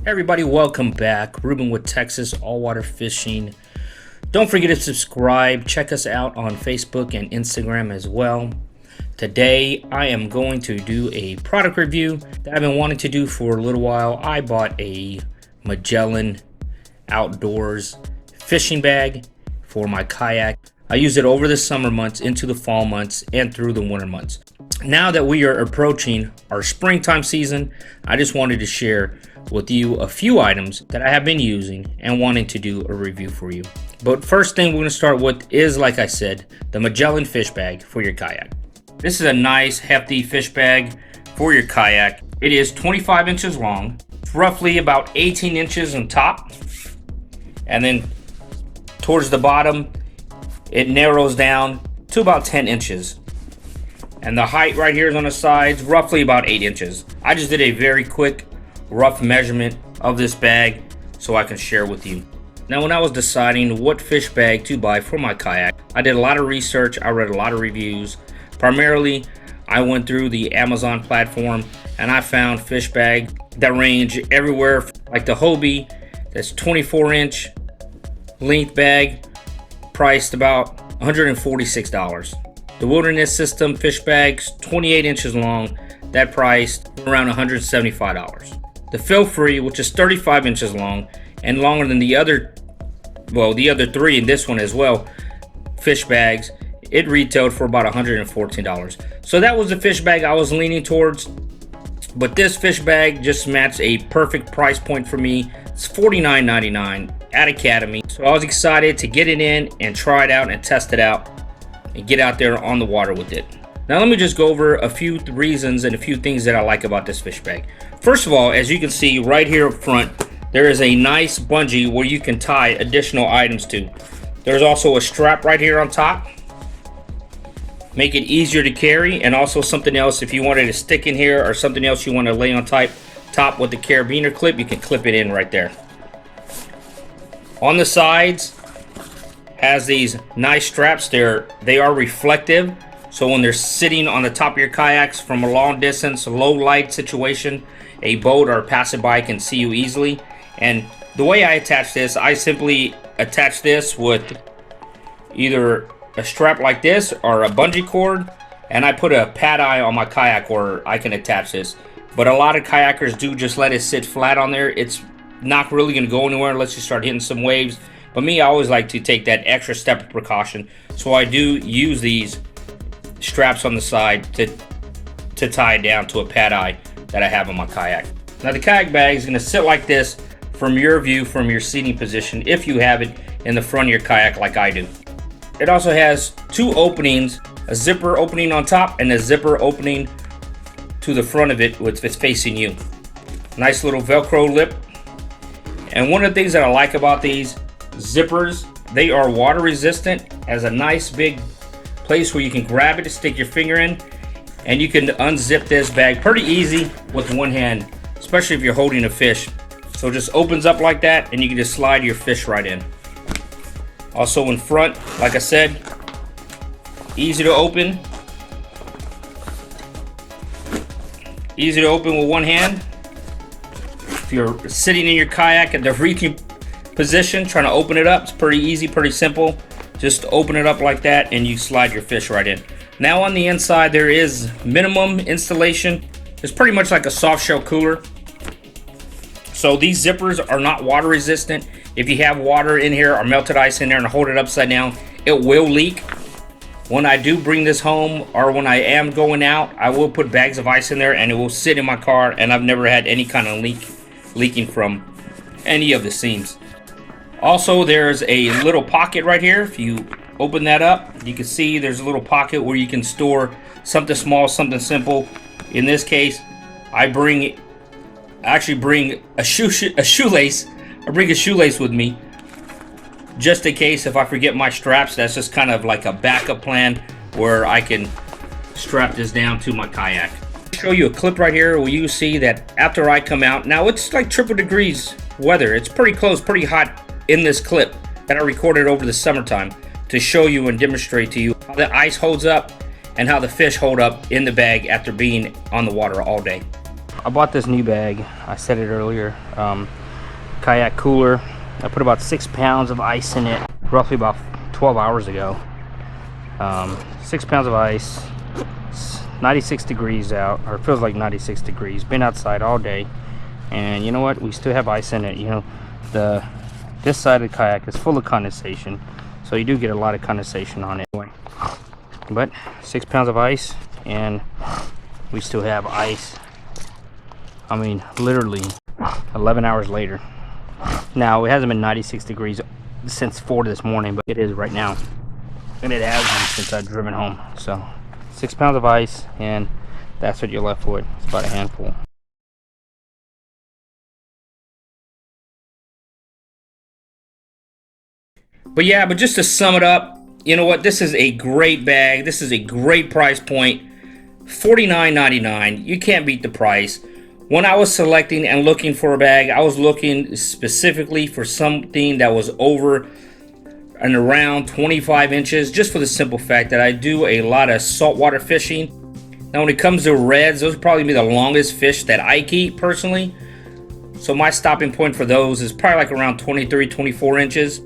Hey everybody, welcome back. Ruben with Texas All Water Fishing. Don't forget to subscribe. Check us out on Facebook and Instagram as well. Today I am going to do a product review that I've been wanting to do for a little while. I bought a Magellan outdoors fishing bag for my kayak. I use it over the summer months, into the fall months, and through the winter months. Now that we are approaching our springtime season, I just wanted to share with you a few items that I have been using and wanting to do a review for you. But first thing we're going to start with is, like I said, the Magellan fish bag for your kayak. This is a nice hefty fish bag for your kayak. It is 25 inches long, roughly about 18 inches on top, and then towards the bottom it narrows down to about 10 inches. And the height right here is on the sides, roughly about 8 inches. I just did a very quick rough measurement of this bag so I can share with you. Now, when I was deciding what fish bag to buy for my kayak, I did a lot of research. I read a lot of reviews. Primarily, I went through the Amazon platform and I found fish bags that range everywhere, like the Hobie, that's 24-inch length bag, priced about $146. The Wilderness System fish bags, 28 inches long, that priced around $175. The Feel Free, which is 35 inches long and longer than the other three in this one as well, fish bags, it retailed for about $114. So that was the fish bag I was leaning towards. But this fish bag just matched a perfect price point for me. It's $49.99 at Academy. So I was excited to get it in and try it out and test it out and get out there on the water with it. Now let me just go over a few reasons and a few things that I like about this fish bag. First of all, as you can see right here up front, there is a nice bungee where you can tie additional items to. There's also a strap right here on top. Make it easier to carry, and also something else if you wanted to stick in here or something else you want to lay on top with the carabiner clip, you can clip it in right there. On the sides has these nice straps there. They are reflective, so when they're sitting on the top of your kayaks from a long distance, low light situation, a boat or a passerby can see you easily. And the way I attach this, I simply attach this with either a strap like this or a bungee cord, and I put a pad eye on my kayak where I can attach this. But a lot of kayakers do just let it sit flat on there. It's not really going to go anywhere unless you start hitting some waves. But me, I always like to take that extra step of precaution, so I do use these straps on the side to tie it down to a pad eye that I have on my kayak. Now the kayak bag is going to sit like this from your view, from your seating position, if you have it in the front of your kayak like I do. It also has two openings, a zipper opening on top and a zipper opening to the front of it, which is facing you. Nice little Velcro lip. And one of the things that I like about these zippers, they are water resistant. Has a nice big place where you can grab it, stick your finger in, and you can unzip this bag pretty easy with one hand, especially if you're holding a fish. So it just opens up like that and you can just slide your fish right in. Also in front, like I said, easy to open. Easy to open with one hand. If you're sitting in your kayak at the reaching position trying to open it up, it's pretty easy, pretty simple. Just open it up like that and you slide your fish right in. Now on the inside there is minimum installation. It's pretty much like a soft shell cooler. So these zippers are not water resistant. If you have water in here or melted ice in there and hold it upside down, it will leak. When I do bring this home or when I am going out, I will put bags of ice in there and it will sit in my car, and I've never had any kind of leaking from any of the seams. Also, there's a little pocket right here. If you open that up, you can see there's a little pocket where you can store something small, something simple. In this case, I actually bring a shoelace. I bring a shoelace with me just in case if I forget my straps. That's just kind of like a backup plan where I can strap this down to my kayak. I'll show you a clip right here where you see that after I come out, now it's like triple degrees weather. It's pretty close, pretty hot in this clip that I recorded over the summertime to show you and demonstrate to you how the ice holds up and how the fish hold up in the bag after being on the water all day. I bought this new bag. I said it earlier. Kayak cooler. I put about 6 pounds of ice in it roughly about 12 hours ago. 6 pounds of ice. It's 96 degrees out, or it feels like 96 degrees. Been outside all day, and you know what? We still have ice in it. You know, this side of the kayak is full of condensation, so you do get a lot of condensation on it. But 6 pounds of ice, and we still have ice. I mean, literally 11 hours later. Now, it hasn't been 96 degrees since 4 this morning, but it is right now. And it has been since I've driven home. So, 6 pounds of ice, and that's what you're left with. It's about a handful. But yeah, but just to sum it up, you know what? This is a great bag. This is a great price point. $49.99. You can't beat the price. When I was selecting and looking for a bag, I was looking specifically for something that was over and around 25 inches, just for the simple fact that I do a lot of saltwater fishing. Now, when it comes to reds, those would probably be the longest fish that I keep personally. So my stopping point for those is probably like around 23, 24 inches.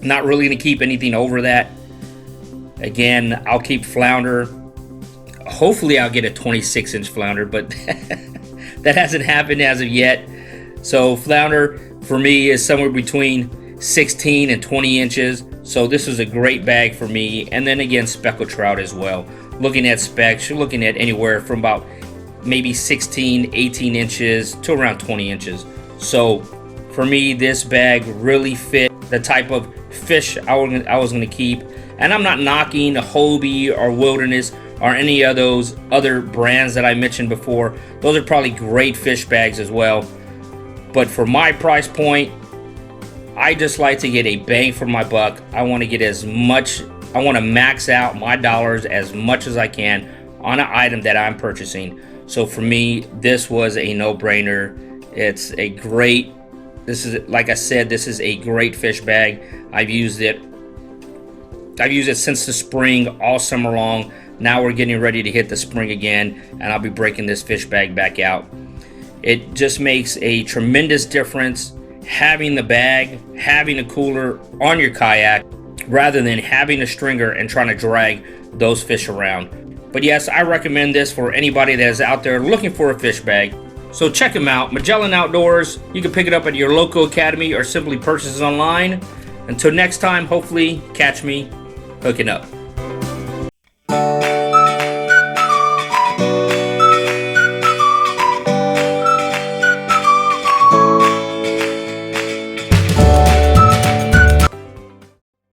Not really going to keep anything over that. Again, I'll keep flounder. Hopefully I'll get a 26-inch flounder, but that hasn't happened as of yet. So flounder for me is somewhere between 16 and 20 inches. So this is a great bag for me. And then again, speckled trout as well. Looking at specs, you're looking at anywhere from about maybe 16, 18 inches to around 20 inches. So for me, this bag really fit the type of fish I was going to keep. And I'm not knocking Hobie or Wilderness or any of those other brands that I mentioned before. Those are probably great fish bags as well. But for my price point, I just like to get a bang for my buck. I want to get as much, I want to max out my dollars as much as I can on an item that I'm purchasing. So for me, this was a no-brainer. It's a great, this is, like I said, this is a great fish bag. I've used it since the spring, all summer long. Now we're getting ready to hit the spring again, and I'll be breaking this fish bag back out. It just makes a tremendous difference having the bag, having a cooler on your kayak, rather than having a stringer and trying to drag those fish around. But yes, I recommend this for anybody that is out there looking for a fish bag. So check them out, Magellan Outdoors. You can pick it up at your local academy or simply purchase it online. Until next time, hopefully catch me hooking up.